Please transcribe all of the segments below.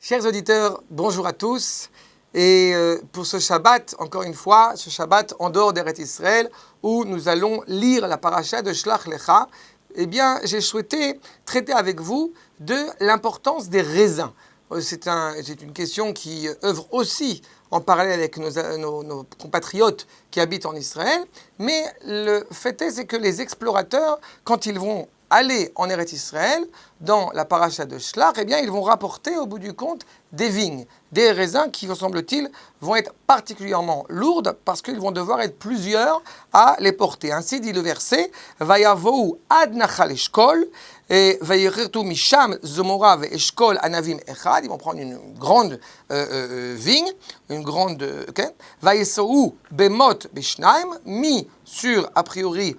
Chers auditeurs, bonjour à tous. Et pour ce Shabbat, encore une fois, ce Shabbat en dehors d'Eretz Israël, où nous allons lire la paracha de Shlach Lecha, eh bien, j'ai souhaité traiter avec vous de l'importance des raisins. C'est une question qui œuvre aussi en parallèle avec nos compatriotes qui habitent en Israël. Mais le fait est, c'est que les explorateurs, quand ils vont aller en Eretz Israël, dans la paracha de Shlach, eh bien, ils vont rapporter au bout du compte des vignes, des raisins qui, semble-t-il, vont être particulièrement lourdes parce qu'ils vont devoir être plusieurs à les porter. Ainsi dit le verset, Vayavou ad nachal eshkol, et Vayirtu misham zomora ve eshkol anavim echad. Ils vont prendre une grande vigne, une grande, Vayesou bemot beshnaim, mis sur, a priori,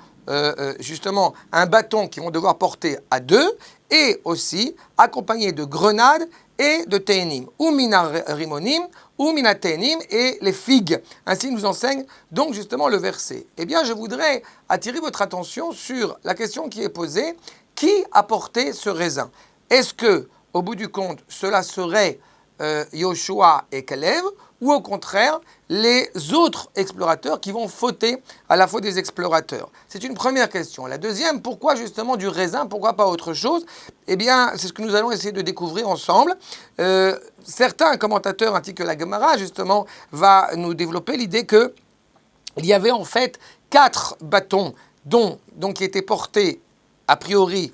justement, un bâton qu'ils vont devoir porter à deux, et aussi accompagné de grenades et de ténim, ou mina rimonim, ou mina ténim, et les figues. Ainsi nous enseigne donc justement le verset. Eh bien, je voudrais attirer votre attention sur la question qui est posée, qui a porté ce raisin? Est-ce que, au bout du compte, cela serait Yoshua et Caleb, ou au contraire, les autres explorateurs qui vont fauter à la faute des explorateurs? C'est une première question. La deuxième, pourquoi justement du raisin? Pourquoi pas autre chose? Eh bien, c'est ce que nous allons essayer de découvrir ensemble. Certains commentateurs, ainsi que la Gemara, justement, va nous développer l'idée qu'il y avait en fait 4 bâtons qui étaient portés, a priori,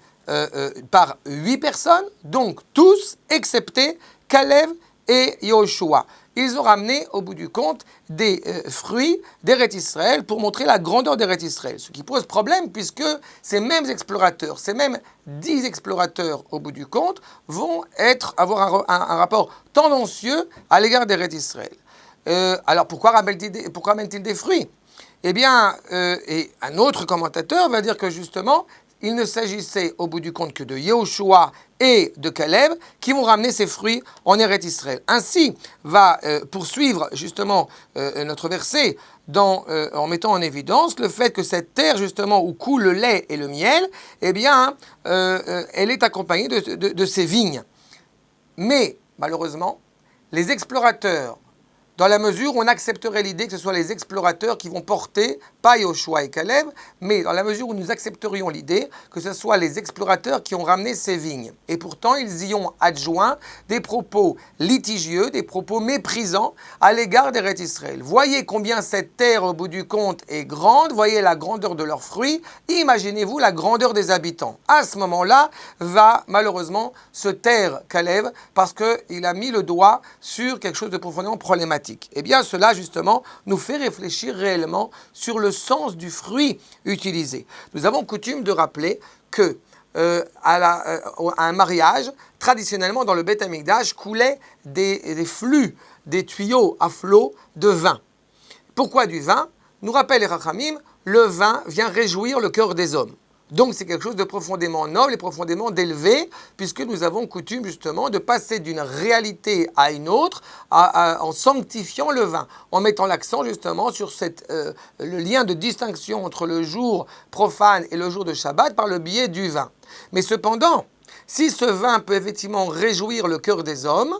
par 8 personnes, donc tous, excepté Caleb et Yoshua. Ils ont ramené, au bout du compte, des fruits d'Eretz Israël pour montrer la grandeur d'Eretz Israël. Ce qui pose problème, puisque ces mêmes explorateurs, ces mêmes 10 explorateurs, au bout du compte, vont avoir un rapport tendancieux à l'égard d'Eretz Israël. Alors, pourquoi ramènent-ils des fruits? Eh bien, et un autre commentateur va dire que justement, il ne s'agissait au bout du compte que de Yehoshua et de Caleb qui vont ramener ces fruits en Eretz Israël. Ainsi va poursuivre justement notre verset en mettant en évidence le fait que cette terre justement où coule le lait et le miel, eh bien, elle est accompagnée de ces vignes. Mais malheureusement, les explorateurs, dans la mesure où on accepterait l'idée que ce soit les explorateurs qui vont porter, pas Yoshua et Caleb, mais dans la mesure où nous accepterions l'idée que ce soit les explorateurs qui ont ramené ces vignes. Et pourtant, ils y ont adjoint des propos litigieux, des propos méprisants à l'égard d'Eretz Israël. Voyez combien cette terre, au bout du compte, est grande, voyez la grandeur de leurs fruits, imaginez-vous la grandeur des habitants. À ce moment-là, va malheureusement se taire Caleb parce qu'il a mis le doigt sur quelque chose de profondément problématique. Eh bien, cela, justement, nous fait réfléchir réellement sur le sens du fruit utilisé. Nous avons coutume de rappeler que à un mariage, traditionnellement, dans le Beth Amikdash, coulaient des flux, des tuyaux à flot de vin. Pourquoi du vin? Nous rappelle les Rachamim, le vin vient réjouir le cœur des hommes. Donc c'est quelque chose de profondément noble et profondément élevé, puisque nous avons coutume justement de passer d'une réalité à une autre en sanctifiant le vin, en mettant l'accent justement sur le lien de distinction entre le jour profane et le jour de Shabbat par le biais du vin. Mais cependant, si ce vin peut effectivement réjouir le cœur des hommes,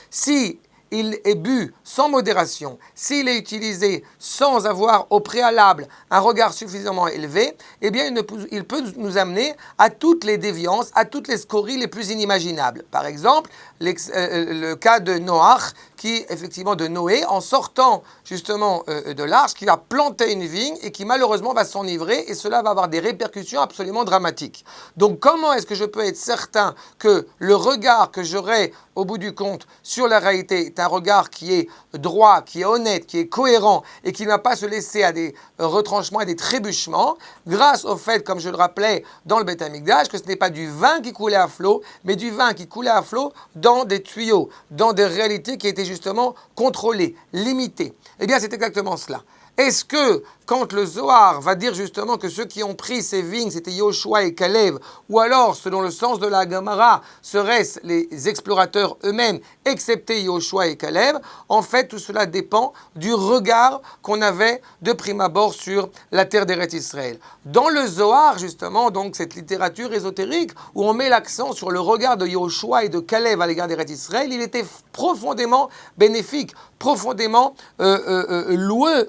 si il est bu sans modération, s'il est utilisé sans avoir au préalable un regard suffisamment élevé, eh bien il peut nous amener à toutes les déviances, à toutes les scories les plus inimaginables. Par exemple, le cas de Noach, effectivement de Noé, en sortant justement de l'arche, qui va planter une vigne et qui malheureusement va s'enivrer, et cela va avoir des répercussions absolument dramatiques. Donc comment est-ce que je peux être certain que le regard que j'aurai au bout du compte sur la réalité est un regard qui est droit, qui est honnête, qui est cohérent et qui ne va pas se laisser à des retranchements et des trébuchements, grâce au fait, comme je le rappelais dans le Beth Amikdash, que ce n'est pas du vin qui coulait à flot, mais du vin qui coulait à flot dans des tuyaux, dans des réalités qui étaient justement contrôlées, limitées. Eh bien, c'est exactement cela. Est-ce que quand le Zohar va dire justement que ceux qui ont pris ces vignes, c'était Yoshua et Kalev, ou alors, selon le sens de la Gemara, seraient-ce les explorateurs eux-mêmes, excepté Yoshua et Kalev? En fait, tout cela dépend du regard qu'on avait de prime abord sur la terre d'Eretz Israël. Dans le Zohar, justement, donc cette littérature ésotérique, où on met l'accent sur le regard de Yoshua et de Kalev à l'égard d'Eretz Israël, il était profondément bénéfique, profondément louable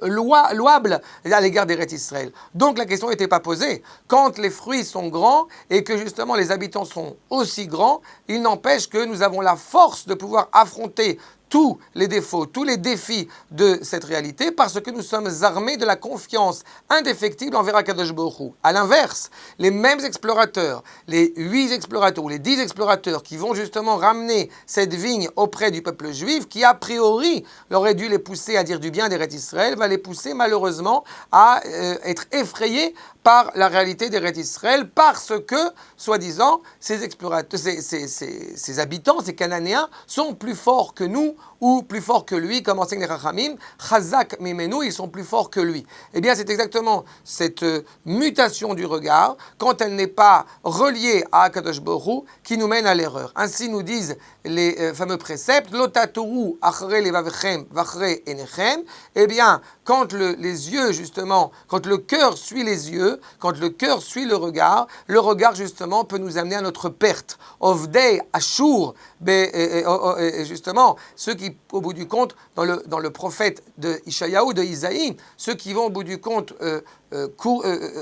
à l'égard d'Eretz Israël. Donc la question n'était pas posée. Quand les fruits sont grands et que justement les habitants sont aussi grands, il n'empêche que nous avons la force de pouvoir affronter tous les défauts, tous les défis de cette réalité, parce que nous sommes armés de la confiance indéfectible envers Akadosh Baruch Hu. À l'inverse, les mêmes explorateurs, les 8 explorateurs ou les 10 explorateurs qui vont justement ramener cette vigne auprès du peuple juif, qui a priori aurait dû les pousser à dire du bien d'Eretz Israël, va les pousser malheureusement à être effrayés par la réalité d'Eretz Israël, parce que, soi-disant, ces explorateurs, ces habitants, ces Cananéens, sont plus forts que nous, ou plus forts que lui, comme enseigne les Chachamim, Chazak Mimenu, ils sont plus forts que lui. Eh bien, c'est exactement cette mutation du regard, quand elle n'est pas reliée à Akadosh Baruch Hu, qui nous mène à l'erreur. Ainsi nous disent les fameux préceptes, Lotatoru achre levavechem vachre enechem. Eh bien, quand les yeux, justement, quand le cœur suit les yeux, quand le cœur suit le regard, justement, peut nous amener à notre perte. Ovdei Ashur, justement, ceux qui, au bout du compte, dans le prophète de Ishayahu, de Isaïe, ceux qui vont, au bout du compte,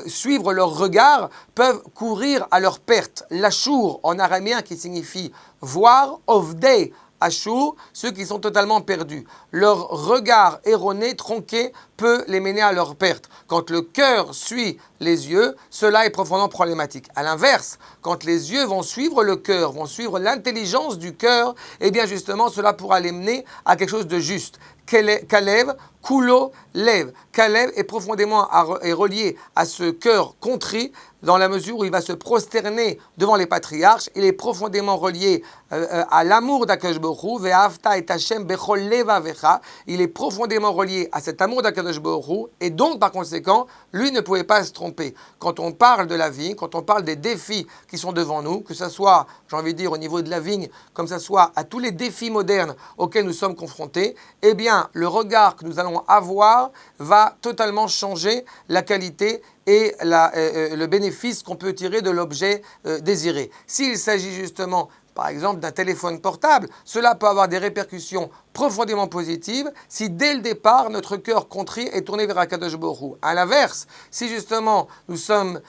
suivre leur regard, peuvent courir à leur perte. L'Ashur, en araméen, qui signifie voir, Ovdei Ashur, ceux qui sont totalement perdus. Leur regard erroné, tronqué, peut les mener à leur perte. Quand le cœur suit les yeux, cela est profondément problématique. À l'inverse, quand les yeux vont suivre le cœur, vont suivre l'intelligence du cœur, eh bien justement, cela pourra les mener à quelque chose de juste. Kalev, Kulo, Lev. Kalev est profondément relié à ce cœur contrit, dans la mesure où il va se prosterner devant les patriarches. Il est profondément relié à l'amour d'Akadosh Baruch Hu, ve'ahavta et Hashem bechol levavecha. Il est profondément relié à cet amour d'Akadosh Baruch Hu, et donc par conséquent, lui ne pouvait pas se tromper. Quand on parle de la vie, quand on parle des défis qui sont devant nous, que ce soit, j'ai envie de dire, au niveau de la vigne, comme ça soit à tous les défis modernes auxquels nous sommes confrontés, eh bien, le regard que nous allons avoir va totalement changer la qualité et le bénéfice qu'on peut tirer de l'objet désiré. S'il s'agit justement, par exemple, d'un téléphone portable, cela peut avoir des répercussions profondément positives si dès le départ, notre cœur contrit est tourné vers Akadosh Baruch Hu. À l'inverse, si justement nous sommes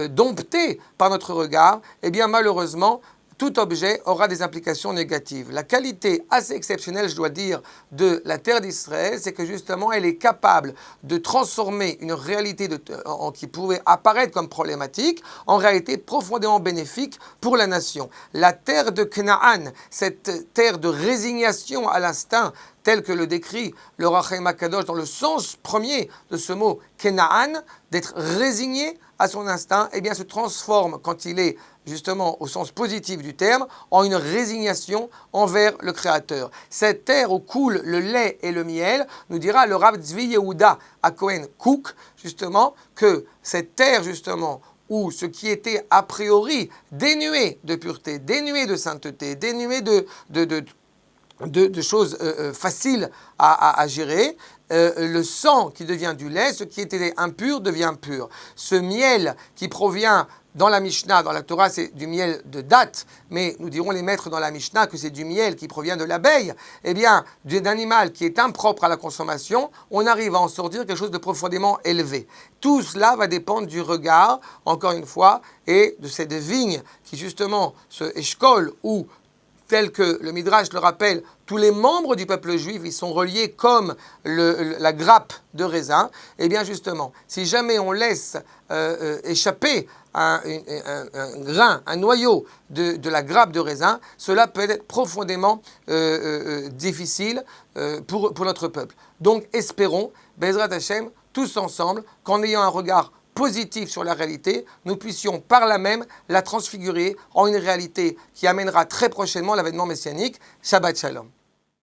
domptés par notre regard, eh bien malheureusement, tout objet aura des implications négatives. La qualité assez exceptionnelle, je dois dire, de la terre d'Israël, c'est que justement, elle est capable de transformer une réalité qui pouvait apparaître comme problématique en réalité profondément bénéfique pour la nation. La terre de Canaan, cette terre de résignation à l'instinct, tel que le décrit le Rachem Akadosh dans le sens premier de ce mot Canaan, d'être résigné à son instinct, eh bien se transforme quand il est justement au sens positif du terme, en une résignation envers le Créateur. Cette terre où coule le lait et le miel, nous dira le Rav Tzvi Yehuda à Cohen Cook, justement, que cette terre, justement, où ce qui était a priori dénué de pureté, dénué de sainteté, dénué de choses faciles à gérer, le sang qui devient du lait, ce qui était impur devient pur. Ce miel qui provient dans la Mishnah, dans la Torah, c'est du miel de date, mais nous dirons les maîtres dans la Mishnah que c'est du miel qui provient de l'abeille. Eh bien, d'un animal qui est impropre à la consommation, on arrive à en sortir quelque chose de profondément élevé. Tout cela va dépendre du regard, encore une fois, et de cette vigne qui justement, ce eshkol, ou tel que le Midrash le rappelle, tous les membres du peuple juif, ils sont reliés comme la grappe de raisin. Eh bien justement, si jamais on laisse échapper un grain, un noyau de la grappe de raisin, cela peut être profondément difficile pour notre peuple. Donc espérons, Bezrat Hashem, tous ensemble, qu'en ayant un regard positif sur la réalité, nous puissions par là même la transfigurer en une réalité qui amènera très prochainement l'avènement messianique. Shabbat Shalom.